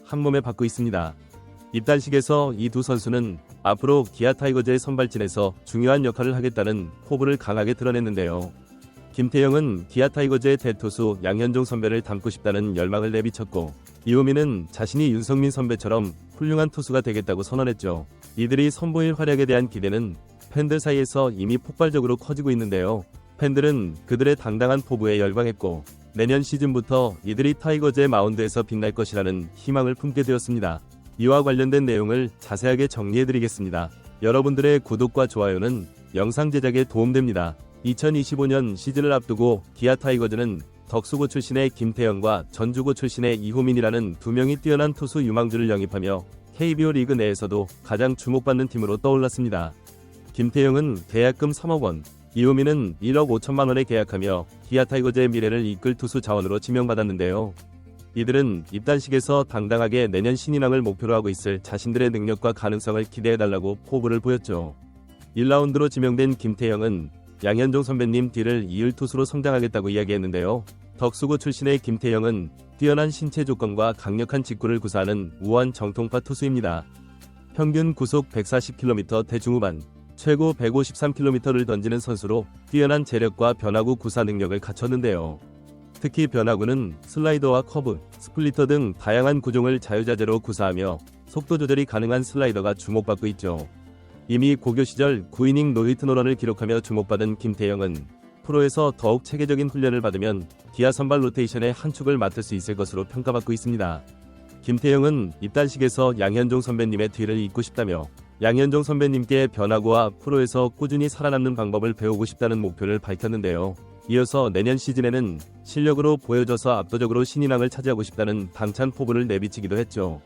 한몸에 받고 있습니다. 입단식에서 이 두 선수는 앞으로 기아 타이거즈의 선발진에서 중요한 역할을 하겠다는 포부를 강하게 드러냈는데요. 김태형은 기아 타이거즈의 대투수 양현종 선배를 닮고 싶다는 열망을 내비쳤고, 이호민은 자신이 윤성민 선배처럼 훌륭한 투수가 되겠다고 선언했죠. 이들이 선보일 활약에 대한 기대는 팬들 사이에서 이미 폭발적으로 커지고 있는데요. 팬들은 그들의 당당한 포부에 열광했고, 내년 시즌부터 이들이 타이거즈의 마운드에서 빛날 것이라는 희망을 품게 되었습니다. 이와 관련된 내용을 자세하게 정리해드리겠습니다. 여러분들의 구독과 좋아요는 영상 제작에 도움됩니다. 2025년 시즌을 앞두고 기아 타이거즈는 덕수고 출신의 김태형과 전주고 출신의 이호민이라는 두 명이 뛰어난 투수 유망주를 영입하며 KBO 리그 내에서도 가장 주목받는 팀으로 떠올랐습니다. 김태형은 계약금 3억 원, 이호민은 1억 5천만 원에 계약하며 기아 타이거즈의 미래를 이끌 투수 자원으로 지명받았는데요. 이들은 입단식에서 당당하게 내년 신인왕을 목표로 하고 있을 자신들의 능력과 가능성을 기대해달라고 포부를 보였죠. 1라운드로 지명된 김태형은 양현종 선배님 뒤를 이을 투수로 성장하겠다고 이야기했는데요. 덕수고 출신의 김태형은 뛰어난 신체 조건과 강력한 직구를 구사하는 우한 정통파 투수입니다. 평균 구속 140km 대중후반, 최고 153km를 던지는 선수로 뛰어난 재력과 변화구 구사 능력을 갖췄는데요. 특히 변화구는 슬라이더와 커브, 스플리터 등 다양한 구종을 자유자재로 구사하며 속도 조절이 가능한 슬라이더가 주목받고 있죠. 이미 고교 시절 9이닝 노히트 노런을 기록하며 주목받은 김태형은 프로에서 더욱 체계적인 훈련을 받으면 기아 선발 로테이션의 한 축을 맡을 수 있을 것으로 평가받고 있습니다. 김태형은 입단식에서 양현종 선배님의 뒤를 잇고 싶다며 양현종 선배님께 변화구와 프로에서 꾸준히 살아남는 방법을 배우고 싶다는 목표를 밝혔는데요. 이어서 내년 시즌에는 실력으로 보여줘서 압도적으로 신인왕을 차지하고 싶다는 당찬 포부를 내비치기도 했죠.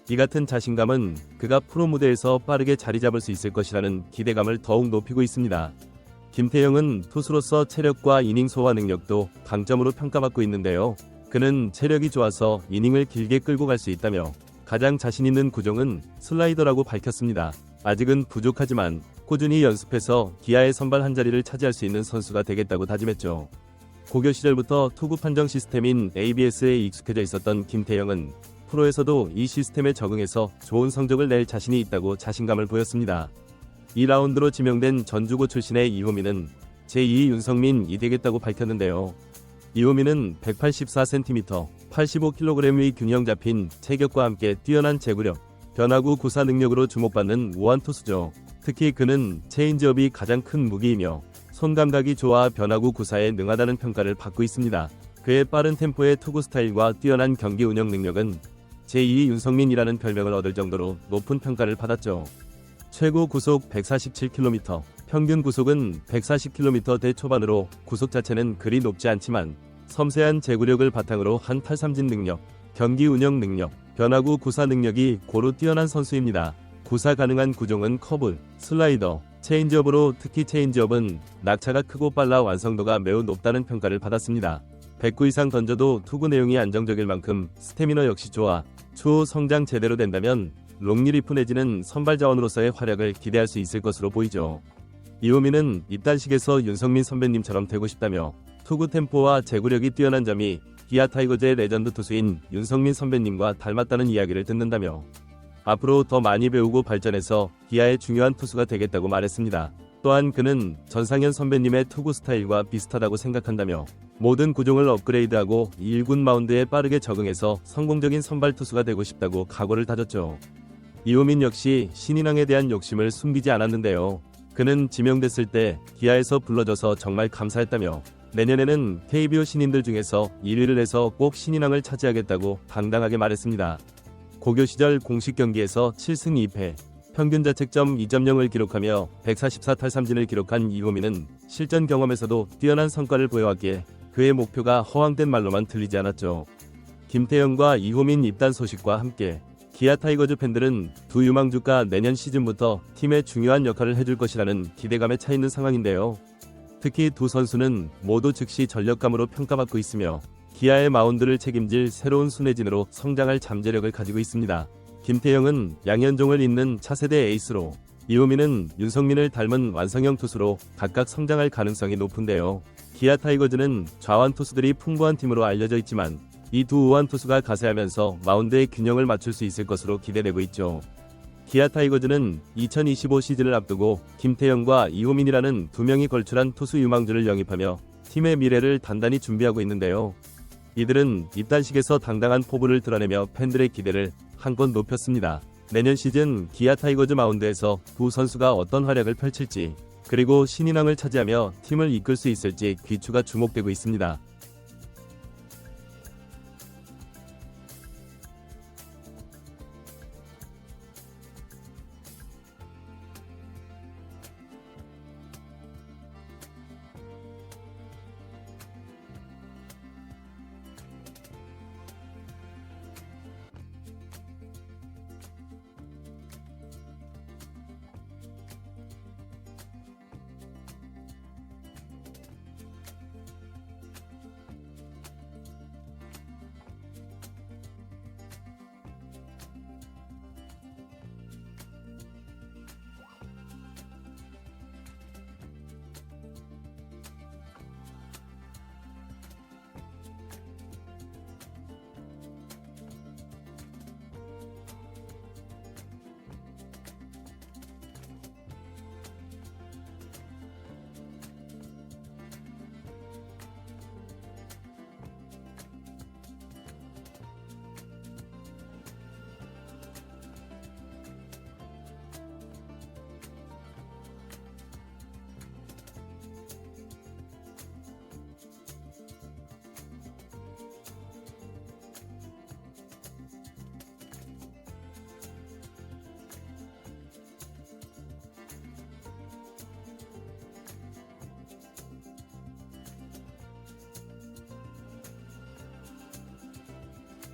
이 같은 자신감은 그가 프로 무대에서 빠르게 자리 잡을 수 있을 것이라는 기대감을 더욱 높이고 있습니다. 김태형은 투수로서 체력과 이닝 소화 능력도 강점으로 평가받고 있는데요. 그는 체력이 좋아서 이닝을 길게 끌고 갈 수 있다며 가장 자신 있는 구종은 슬라이더라고 밝혔습니다. 아직은 부족하지만 꾸준히 연습해서 기아의 선발 한 자리를 차지할 수 있는 선수가 되겠다고 다짐했죠. 고교 시절부터 투구 판정 시스템인 ABS에 익숙해져 있었던 김태형은 프로에서도 이 시스템에 적응해서 좋은 성적을 낼 자신이 있다고 자신감을 보였습니다. 2라운드로 지명된 전주고 출신의 이호민은 제2 윤성민이 되겠다고 밝혔는데요. 이호민은 184cm, 85kg의 균형 잡힌 체격과 함께 뛰어난 제구력, 변화구 구사 능력으로 주목받는 우한 투수죠. 특히 그는 체인지업이 가장 큰 무기이며 손 감각이 좋아 변화구 구사에 능하다는 평가를 받고 있습니다. 그의 빠른 템포의 투구 스타일과 뛰어난 경기 운영 능력은 제2 윤성민이라는 별명을 얻을 정도로 높은 평가를 받았죠. 최고 구속 147km, 평균 구속은 140km대 초반으로 구속 자체는 그리 높지 않지만 섬세한 제구력을 바탕으로 한 탈삼진 능력, 경기 운영 능력, 변화구 구사 능력이 고루 뛰어난 선수입니다. 구사 가능한 구종은 커브, 슬라이더, 체인지업으로 특히 체인지업은 낙차가 크고 빨라 완성도가 매우 높다는 평가를 받았습니다. 109 이상 던져도 투구 내용이 안정적일 만큼 스태미너 역시 좋아 추후 성장 제대로 된다면 롱리리프 내지는 선발 자원으로서의 활약을 기대할 수 있을 것으로 보이죠. 이호민은 입단식에서 윤성민 선배님처럼 되고 싶다며 투구 템포와 제구력이 뛰어난 점이 기아 타이거즈의 레전드 투수인 윤성민 선배님과 닮았다는 이야기를 듣는다며 앞으로 더 많이 배우고 발전해서 기아의 중요한 투수가 되겠다고 말했습니다. 또한 그는 전상현 선배님의 투구 스타일과 비슷하다고 생각한다며 모든 구종을 업그레이드하고 1군 마운드에 빠르게 적응해서 성공적인 선발 투수가 되고 싶다고 각오를 다졌죠. 이호민 역시 신인왕에 대한 욕심을 숨기지 않았는데요. 그는 지명됐을 때 기아에서 불러줘서 정말 감사했다며 내년에는 KBO 신인들 중에서 1위를 해서 꼭 신인왕을 차지하겠다고 당당하게 말했습니다. 고교 시절 공식 경기에서 7승 2패, 평균 자책점 2.0을 기록하며 144 탈삼진을 기록한 이호민은 실전 경험에서도 뛰어난 성과를 보여왔기에 그의 목표가 허황된 말로만 들리지 않았죠. 김태형과 이호민 입단 소식과 함께 기아 타이거즈 팬들은 두 유망주가 내년 시즌부터 팀의 중요한 역할을 해줄 것이라는 기대감에 차 있는 상황인데요. 특히 두 선수는 모두 즉시 전력감으로 평가받고 있으며 기아의 마운드를 책임질 새로운 순회진으로 성장할 잠재력을 가지고 있습니다. 김태형은 양현종을 잇는 차세대 에이스로, 이호민은 윤성민을 닮은 완성형 투수로 각각 성장할 가능성이 높은데요. 기아 타이거즈는 좌완 투수들이 풍부한 팀으로 알려져 있지만 이 두 우한 투수가 가세하면서 마운드의 균형을 맞출 수 있을 것으로 기대되고 있죠. 기아 타이거즈는 2025 시즌을 앞두고 김태형과 이호민이라는 두 명이 걸출한 투수 유망주를 영입하며 팀의 미래를 단단히 준비하고 있는데요. 이들은 입단식에서 당당한 포부를 드러내며 팬들의 기대를 한껏 높였습니다. 내년 시즌 기아 타이거즈 마운드에서 두 선수가 어떤 활약을 펼칠지, 그리고 신인왕을 차지하며 팀을 이끌 수 있을지 귀추가 주목되고 있습니다.